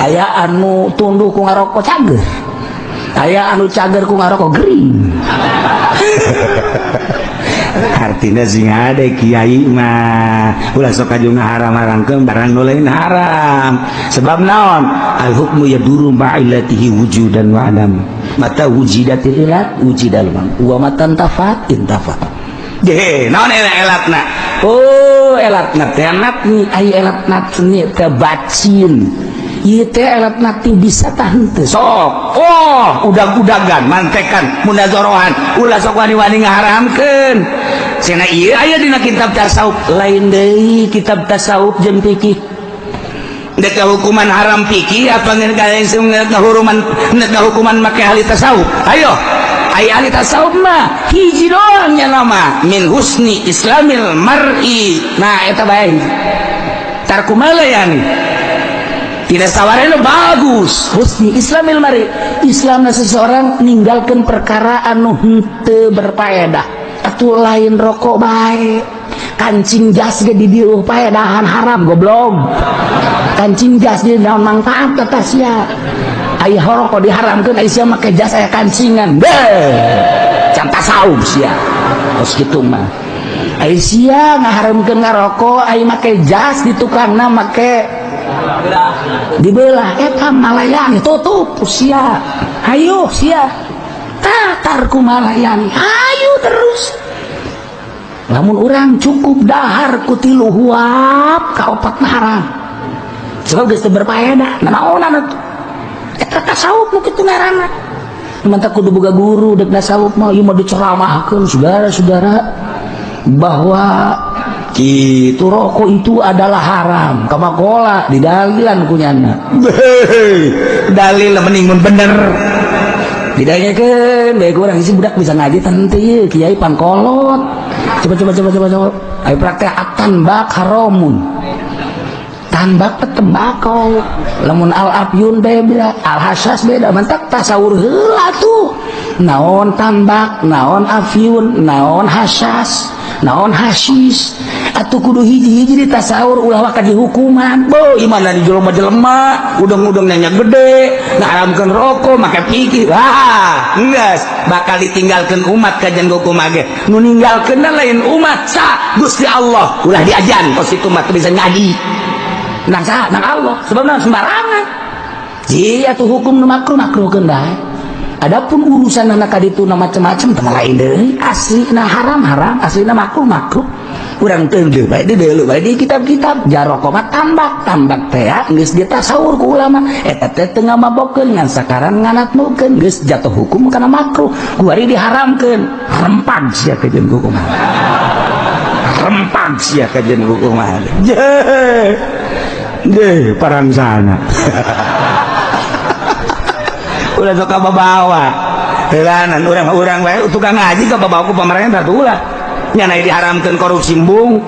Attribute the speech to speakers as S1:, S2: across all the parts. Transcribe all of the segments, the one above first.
S1: aya anu tunduk ku ngarokok cager, aya anu cager ku ngarokok gering.
S2: Artinya sing ada kiai mah ulah sok aju ngaharam-haramkeun barang nu lain haram. Sebab naon? Al hukmu yaduru ma'illatihi wujudan wa adam. Mata wujidatil ilat wujidal man. Wa matan tafat intafat. Ge, naon elatna? Oh, elatna teh ni aya elatna teh teh bacin. Ieu teh elatna teh bisa tah henteu. Sok. Oh, udag-udagan, mantekan, munazarahan. Ulah sok wani-wani ngaharamkeun. Cenah ieu aya dina kitab tasawuf, lain deui kitab tasawuf jeung fikih. Dek hukuman haram fikih apa hukuman make ahli tasawuf. Ayo, ai ahli tasawuf mah hiji doang nya nama min husni islamil mar'i. Nah eta bae. Tarku malayani. Tidak sawarena bagus. Husni islamil mar'i. Islamna seseorang ninggalkeun perkara anu henteu berfaedah. Atuh lain rokok baik, kancing gas ge di dieu paedahan haram goblok. Kancing gas di naon manfaat tah sia. Aya rokok diharamkeun aya sia make jas aya kancingan. Can tasawuf sia. Tos kitu mah. Aya sia ngaharamkeun ngarokok aya make jas di tukangna make dibelah eta malayani tutup sia. Hayu sia. Tarku malayani ayo terus namun orang cukup dahar kutilu huap ka opat haram sebab geus teu berfaedah naonan atuh eta tasawuf nu kitu ngaranna mantap kudu boga guru dek tasawuf mah ieu mah diceramahkeun saudara-saudara bahwa kitu rokok itu adalah haram kamakola didalilan kunyana dalil mending mun bener didanyakeun bae urang isi budak bisa ngaji teh ieu kiai pangkolot coba ayo praktek tanbak haramun tanbak tembakau lamun al afyun beda al hasyas beda mantap tasawur heula tuh naon tanbak naon afyun naon hasyas naon hasis atuh kudu hiji-hiji ditasawur ulah waka dihukuman bo imana di jelema-jelema udang-udang nanya gede ngaharamkeun rokok make pikir geus bakal ditinggalkeun umat kajian hukum age nu ninggalkeun lain umat sa Gusti Allah ulah diajan kos itu mah bisa ngaji nang sa nang Allah sebabna sembarangan ieu atuh hukum nu makruh-makruhkeun bae. Adapun urusan anak kaditu na macam-macam teu lain deui aslina haram-haram aslina makruh-makruh urang teu deui bae deuleu bae di kitab-kitab jaroko mah tambak teh geus ditasawur ku ulama eta teh teu ngamabokkeun ngan sakaran nganatnukeun geus jatuh hukum kana makruh kuari diharamkeun rempang sia kajeun hukum rempang sia kajeun hukum je parang sana ulah sok babawa helanan urang bae tukang ngaji ka babawa ku pamarentah tuh ulah nyana diharamkeun korupsi embung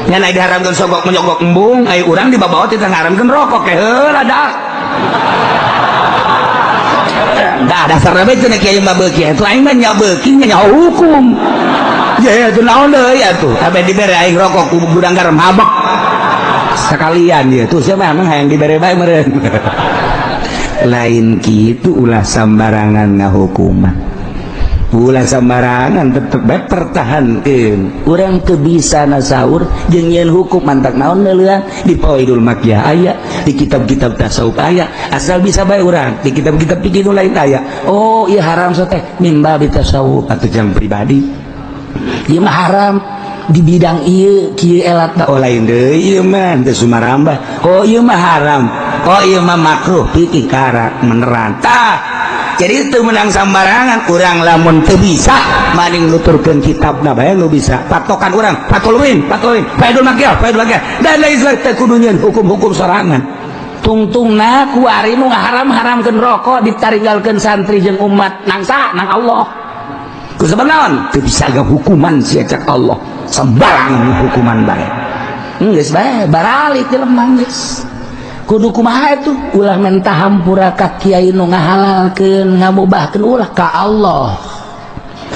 S2: nyana diharamkeun sogok menyogok embung ai urang di babawa teh ngaharamkeun rokok ke heula dah dasarna bae teh kieu mah beuki atuh aing mah nya beuki nya hukum ya atuh naon deui atuh abe dibere aing rokok ku budanggar mabok sekalian ieu tuh sia mah hayang dibere bae meureun lain gitu ulah sambarangan ngahukuman ulah sambarangan tetep bae pertahankeun urang teu bisa nasaur jeung yen hukum mantak naon neuleuan di Fawaidul Maqyah aya di kitab-kitab tasawuf aya asal bisa bae urang di kitab-kitab fikih nu lain aya oh ieu haram so teh mimba tasawuf atuh jang pribadi ieu mah haram di bidang ieu kieu elatna oh lain deui ieu mah teu sumarambah oh ieu mah haram oh iya mah makruh pikir karak meneran tah jadi itu menang sambarangan urang lamun teu bisa maning nuturkeun kitabna bae nu bisa patokan urang patuluin Faidul Maqyah dan lain teh kudu nyeun hukum-hukum sorangan tungtungna ku ari nu ngaharam-haramkeun rokok ditaringgalkeun santri jeung umat nang sa nang Allah ku sabab naon teu bisa ga hukuman sia cak Allah sembarangan hukuman bae geus bae baralik jelema geus kudu kumaha itu ulah mentah hampura ka kiai nu ngahalalkeun ngamubahkeun ulah ka Allah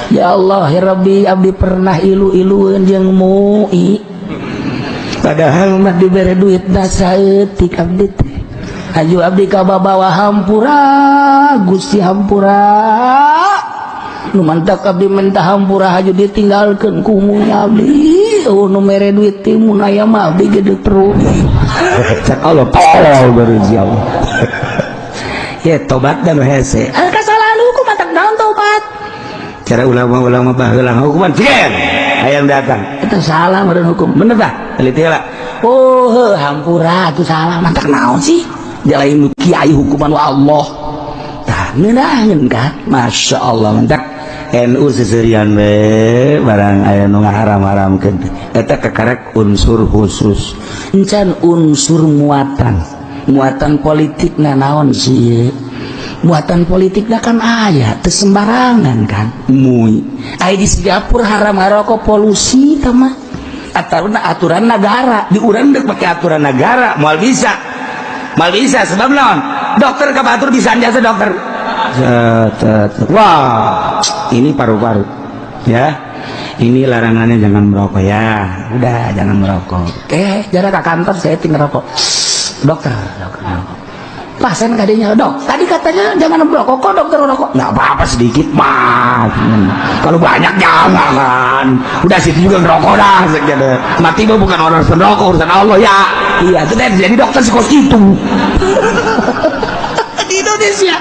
S2: ya Allah ya Rabbi abdi pernah ilu-ilueun jeung mu'i padahal mah dibere duit da saeutik abdi teh
S1: Aju abdi ka babawa hampura Gusti hampura nu mantak abdi mentah hampura haju ditinggalkeun ku mun abdi nu mere duit ti mun aya mah abdi gede terus
S2: cak Allah tolol bereuji Allah ya tobat dan hese
S1: kesalahan hukum mantak naon tobat
S2: cara ulama-ulama baheula hukuman cigen hayang datang
S1: itu salah meureun hukum
S2: bener tah teliti heula
S1: oh hampura itu salah mantak naon sih dia lain kiai hukuman wa Allah tah neunaheun kan masya Allah mantak NU seserian we barang aya nu ngaharam-haramkeun eta kakarek unsur khusus encan unsur muatan politikna naon sih muatan politikna kan aya teu sembarangan kan mui aya di Singapura haram ngarokok polusi tah mah aturan negara di urang deuk make aturan negara moal bisa sebab naon dokter ka batur bisa jasa dokter wah ini paru-paru ya ini larangannya jangan merokok ya udah jangan merokok jarak ke kantor saya tinggal rokok dokter pasien kadinya dok tadi katanya jangan merokok kok dokter merokok nggak apa-apa sedikit mah kalau banyak jangan udah situ juga ngerokok dah mati mah bukan orang rokok urusan Allah ya iya itu jadi dokter sekolah itu di Indonesia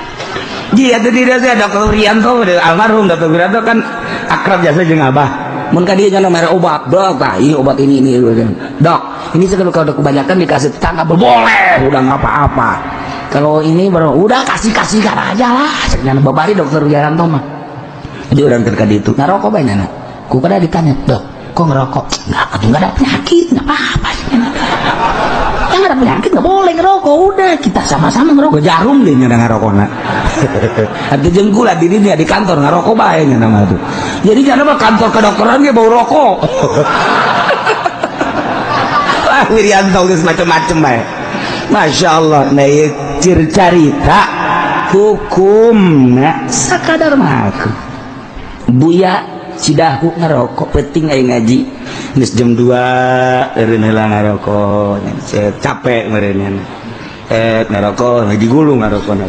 S1: iya itu di Indonesia dokter Rianto almarhum dokter Rianto kan akrab jasa jeung abah mun ka dieu nya mere obat dok ini obat ini dok ini kalau kebanyakan dikasih tetangga boleh udah nggak apa-apa kalau ini baru udah kasih kan aja lah cenah babari dokter Rianto mah di urang teh ka ditu ngarokok bae nya ku kada ditanya dok kok ngerokok nggak ada penyakit nggak apa-apa yang ada penyakit nggak boleh ngerokok udah kita sama-sama ngerokok jarum deh nyana ngerokokna ada jengkula di dunia di kantor ngerokok bae nya nama itu jadi jangan mah kantor kedokteran ge bau rokok wah Wirianto geus macam-macam bae masya Allah nah cerita hukumna sakadar mah buya Cidahu ngerokok penting aja ngaji geus jam 2 eureun heula ngarokok saya capek meureun ngarokok ngaji gulung ngarokok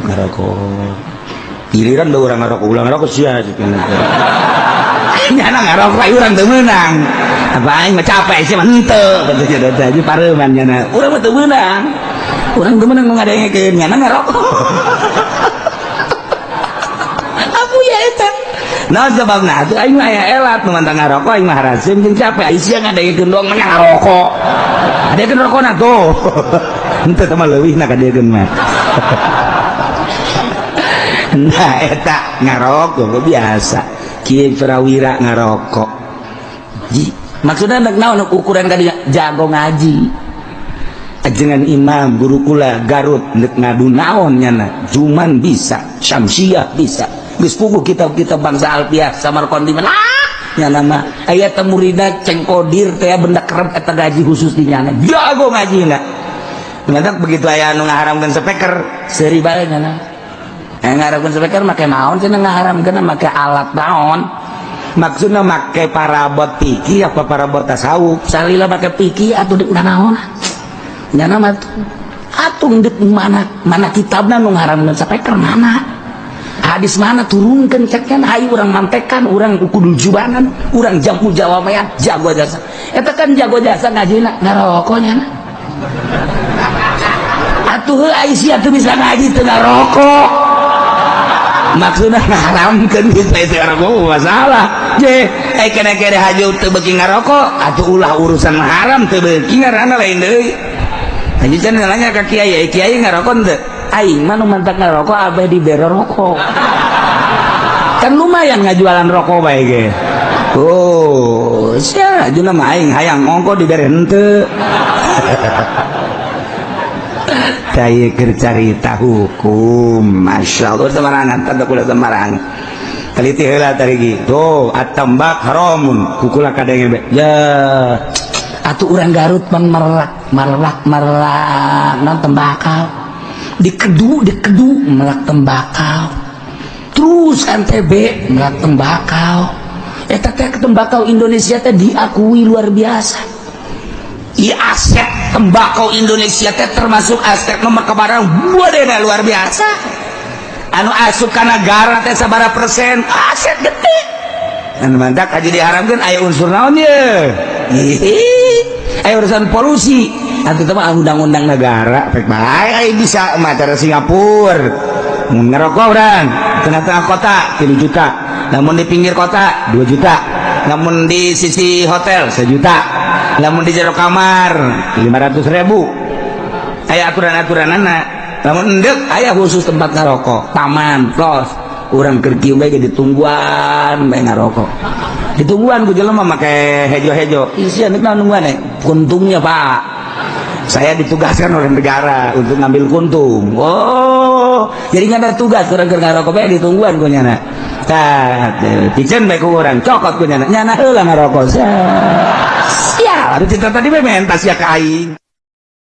S1: ngarokok giliran da urang ngarokok ulang ngarokok sia nyana ngarokok ayo urang teu meunang apa aing mah capek sih mah henteu betul jadi pareuman nyana urang mah teu meunang urang teu meunang nu ngadengekeun nyana ngarokok nah sebabna tuh aing mah aya elat nu mantang ngarokok aing mah haraseun jeung capek aya sia ngadengekeun doang mah ngarokok adekeun rokona tuh henteu teh mah leuwihna kadekeun mah nah eta ngarokok biasa kieu prawira ngarokok maksudna naon ukuran kadinya jago ngaji ajengan imam guru kula Garut neuk ngadu naon nyana Juman bisa Syamsiah bisa geus puguh kitab-kitab bangsa Alfiah Samarqandi mana nya nama aya teh muridna cengkodir teh benda kerep eta gaji khusus di nyana jago ngajina ngantak begitu aya anu ngaharamkeun speaker seuri bae nyana ngaharamkeun speaker make naon cenah ngaharamkeun make alat naon maksudna make parabot piki apa parabot tasawuf salila make piki atuh deuk naon nyana mah atuh deuk mana kitabna nu ngaharamkeun speaker mana hadis mana turunkan ceknya hayu orang mantekan orang kudu jubanan orang jamu jawamean jago jasa eta kan jago jasa ngajina ngarokoknya atuh Aisyah tuh bisa ngaji teu ngarokok maksudna ngaharamkeun kita itu ngarokok masalah je kene-kene haju teu beuki ngarokok atuh ulah urusan haram teu beuki ngaranna lain deui hiji can nanya ka kiai ngarokok teu aing mah nu mantak ngarokok abah dibere rokok kan lumayan ngajualan rokok bae ge oh sia ajeuna mah aing hayang ongko dibere henteu taya keur carita hukum masyaallah samarangan tanda kula samarangan teliti heula tarigi tuh at-tambak haramun kukula kadenge ya atuh urang Garut pan marlak non tembakau dikedu melak tembakau terus NTB melak tembakau eta teh tembakau Indonesia teh diakui luar biasa aset tembakau Indonesia teh termasuk aset nomor kebarang buadena luar biasa. Anu asup ka negara teh sabaraha persen, aset gede. Anu mantak aja diharamkeun aya unsur naon ye? Aya urusan polusi. Atuh teh mah undang-undang negara pek bae aya bisa mah cara Singapura. Ngerokok urang tengah-tengah kota 3 juta, namun di pinggir kota 2 juta, namun di sisi hotel 1 juta, namun di jero kamar 500.000. Aya aturan-aturan anak, namun endek aya khusus tempat ngerokok, taman, kos. Urang keur kieu bae ditungguan bae ngerokok. Ditungguan ku jelema make hejo-hejo. Isi anak nungguan kuntungnya Pak. Saya ditugaskan oleh negara untuk ngambil kuntung. Oh, jadi nggak ada tugas orang keur ngarokok bae ditungguan ku nyana. Tah, piceun bae ku urang cokot ku nyana. Nyana heula ngarokok. Sial, atuh cinta tadi bae mentas ya ka aing.